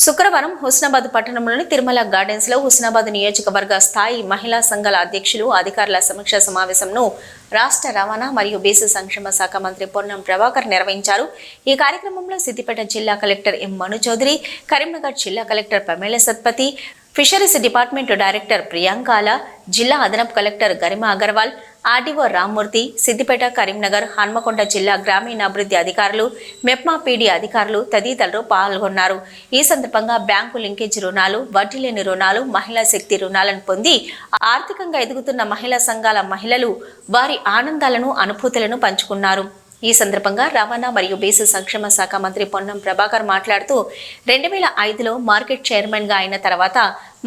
శుక్రవారం హుస్నాబాద్ పట్టణంలోని తిరుమల గార్డెన్స్ లో హుస్నాబాద్ నియోజకవర్గ స్థాయి మహిళా సంఘాల అధ్యక్షులు అధికారుల సమీక్ష సమావేశంను రాష్ట్ర రవాణా మరియు బీసీ సంక్షేమ శాఖ మంత్రి పొన్నం ప్రభాకర్ నిర్వహించారు. ఈ కార్యక్రమంలో సిద్దిపేట జిల్లా కలెక్టర్ ఎం మను చౌదరి, కరీంనగర్ జిల్లా collector Pramela Satpathy, fisheries department director ప్రియాంకాల, జిల్లా అదనపు కలెక్టర్ గరిమా అగర్వాల్, ఆర్డీఓ రామ్మూర్తి, సిద్దిపేట, కరీంనగర్, హన్మకొండ జిల్లా గ్రామీణాభివృద్ధి అధికారులు, మెప్మా పీడీ అధికారులు తదితరులు పాల్గొన్నారు. ఈ సందర్భంగా బ్యాంకు లింకేజ్ రుణాలు, వడ్డీ లేని రుణాలు, మహిళా శక్తి రుణాలను పొంది ఆర్థికంగా ఎదుగుతున్న మహిళా సంఘాల మహిళలు వారి ఆనందాలను, అనుభూతులను పంచుకున్నారు. ఈ సందర్భంగా రవాణా మరియు బీసీ సంక్షేమ శాఖ మంత్రి పొన్నం ప్రభాకర్ మాట్లాడుతూ 2005లో మార్కెట్ చైర్మన్ గా అయిన తర్వాత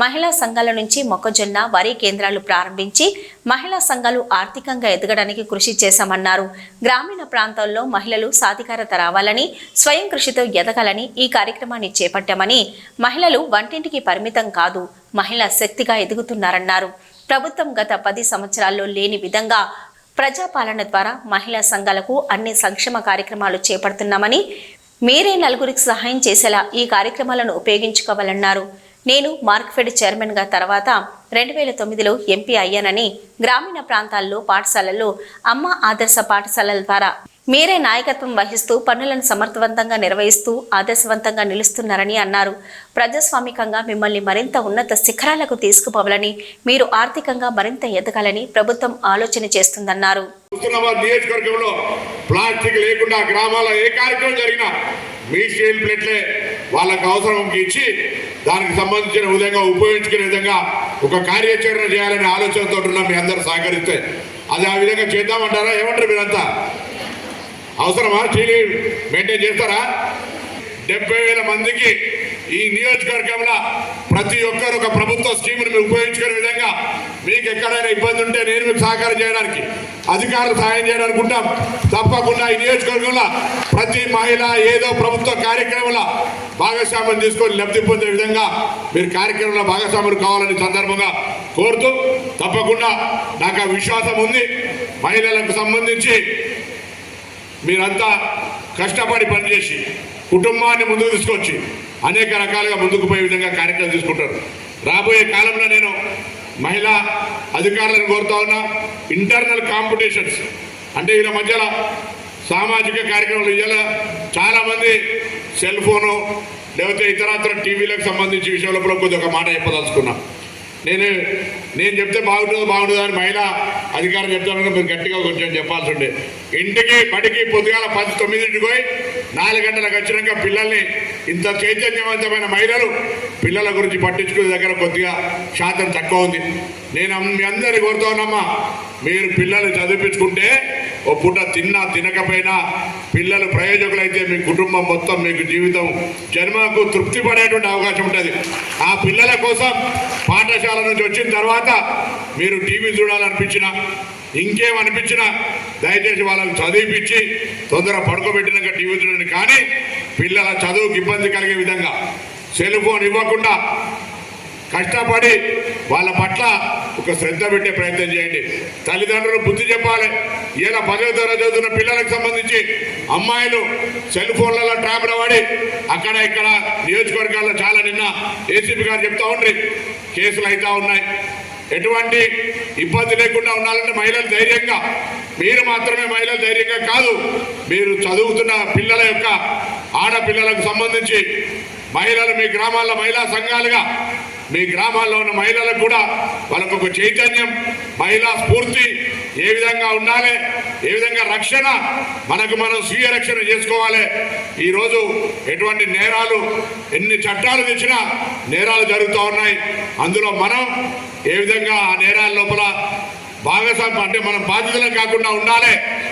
మహిళా సంఘాల నుంచి మొక్కజొన్న, వరి కేంద్రాలు ప్రారంభించి మహిళా సంఘాలు ఆర్థికంగా ఎదగడానికి కృషి చేశామన్నారు. గ్రామీణ ప్రాంతాల్లో మహిళలు సాధికారత రావాలని, స్వయం కృషితో ఎదగాలని ఈ కార్యక్రమాన్ని చేపట్టామని, మహిళలు వంటింటికి పరిమితం కాదు, మహిళా శక్తిగా ఎదుగుతున్నారన్నారు. ప్రభుత్వం గత 10 సంవత్సరాల్లో లేని విధంగా ప్రజాపాలన ద్వారా మహిళా సంఘాలకు అన్ని సంక్షేమ కార్యక్రమాలు చేపడుతున్నామని, మీరే నలుగురికి సహాయం చేసేలా ఈ కార్యక్రమాలను ఉపయోగించుకోవాలన్నారు. నేను మార్క్ఫెడ్ చైర్మన్ గా తర్వాత 2009లో ఎంపీ అయ్యానని, గ్రామీణ ప్రాంతాల్లో పాఠశాలల్లో అమ్మ ఆదర్శ పాఠశాలల ద్వారా మీరే నాయకత్వం వహిస్తూ పనులను సమర్థవంతంగా నిర్వహిస్తూ ఆదర్శవంతంగా నిలుస్తున్నారని అన్నారు. ప్రజాస్వామికంగా మిమ్మల్ని మరింత ఉన్నత శిఖరాలకు తీసుకుపోవాలని, మీరు ఆర్థికంగా మరింత ఎదగాలని ప్రభుత్వం ఆలోచన చేస్తుందన్నారు. నియోజకవర్గంలో ప్లాస్టిక్ లేకుండా గ్రామాల ఏ కార్యక్రమం జరిగినా మీ స్టీల్ ప్లేట్లే వాళ్ళకు అవసరం ఇచ్చి దానికి సంబంధించిన విధంగా ఉపయోగించుకునే విధంగా ఒక కార్యాచరణ చేయాలనే ఆలోచనతో ఉన్నాం. మీ అందరూ సహకరిస్తే అది ఆ విధంగా చేద్దామంటారా? ఏమంటారు మీరంతా? అవసరమా? స్టీల్ మెయింటైన్ చేస్తారా? 70,000 మందికి ఈ నియోజకవర్గంలో ప్రతి ఒక్కరు ఒక ప్రభుత్వ స్కీమ్ని ఉపయోగించుకునే విధంగా మీకు ఎక్కడైనా ఇబ్బంది ఉంటే నేను మీకు సహకారం చేయడానికి, అధికారులు సహాయం చేయడానికి ఉంటాం. తప్పకుండా ఈ నియోజకవర్గంలో ప్రతి మహిళ ఏదో ప్రభుత్వ కార్యక్రమంలో భాగస్వామ్యం తీసుకొని లబ్ధి పొందే విధంగా మీరు కార్యక్రమంలో భాగస్వాములు కావాలని సందర్భంగా కోరుతూ, తప్పకుండా నాకు ఆ విశ్వాసం ఉంది. మహిళలకు సంబంధించి మీరంతా కష్టపడి పనిచేసి కుటుంబాన్ని ముందుకు తీసుకొచ్చి అనేక రకాలుగా ముందుకు పోయే విధంగా కార్యక్రమం తీసుకుంటారు. రాబోయే కాలంలో నేను మహిళా అధికారులను కోరుతా ఉన్నా, ఇంటర్నల్ కాంపిటీషన్స్ అంటే వీళ్ళ మధ్యలో సామాజిక కార్యక్రమాలు ఇవాళ చాలామంది సెల్ ఫోను లేకపోతే ఇతరత్ర టీవీలకు సంబంధించి విషయంలో కూడా కొద్దిగా ఒక మాట చెప్పదలుచుకున్నా. నేను చెప్తే బాగుంటుంది అని మహిళా అధికారం చెప్తానని మీరు గట్టిగా కొంచెం చెప్పాల్సి ఉండే. ఇంటికి బడికి పొద్దుగాల 10-9 పోయి 4 గంటలకు వచ్చినాక పిల్లల్ని ఇంత చైతన్యవంతమైన మహిళలు పిల్లల గురించి పట్టించుకునే దగ్గర కొద్దిగా శాతం తక్కువ ఉంది. నేను మీ అందరినీ కోరుతా ఉన్నామ్మా, మీరు పిల్లల్ని చదివించుకుంటే ఓ పూట తిన్నా తినకపోయినా పిల్లలు ప్రయోజకులైతే మీ కుటుంబం మొత్తం మీకు జీవితం జన్మకు తృప్తి పడేటువంటి అవకాశం ఉంటుంది. ఆ పిల్లల కోసం పాఠశాల నుంచి వచ్చిన తర్వాత మీరు టీవీ చూడాలనిపించినా ఇంకేమనిపించినా దయచేసి వాళ్ళని చదివిపించి తొందరగా పడుకోబెట్టినాక టీవీ చూడండి. కానీ పిల్లల చదువుకు ఇబ్బంది కలిగే విధంగా సెల్ ఫోన్ ఇవ్వకుండా కష్టపడి వాళ్ళ పట్ల ఒక శ్రద్ధ పెట్టే ప్రయత్నం చేయండి. తల్లిదండ్రులు బుద్ధి చెప్పాలి. ఇలా 10వ తరగతి చదువుతున్న పిల్లలకు సంబంధించి అమ్మాయిలు సెల్ ఫోన్లలో ట్రాప్ పడి అక్కడ ఇక్కడ నియోజకవర్గాల్లో చాలా నిన్న ఏసీపీ గారు చెప్తా ఉండ్రి కేసులు అవుతా ఉన్నాయి. ఎటువంటి ఇబ్బంది లేకుండా ఉండాలంటే మహిళలు ధైర్యంగా, మీరు మాత్రమే మహిళలు ధైర్యంగా కాదు, మీరు చదువుతున్న పిల్లల యొక్క ఆడపిల్లలకు సంబంధించి మహిళలు మీ గ్రామాల్లో మహిళా సంఘాలుగా మీ గ్రామాల్లో ఉన్న మహిళలకు కూడా వాళ్ళకు ఒక చైతన్యం, మహిళా స్ఫూర్తి ఏ విధంగా ఉండాలి, ఏ విధంగా రక్షణ మనకు మనం స్వీయ రక్షణ చేసుకోవాలి. ఈరోజు ఎటువంటి నేరాలు ఎన్ని చట్టాలు తెచ్చినా నేరాలు జరుగుతూ ఉన్నాయి. అందులో మనం ఏ విధంగా ఆ నేరాల లోపల భాగస్వామ్యం అంటే మనం బాధ్యతలు కాకుండా ఉండాలి.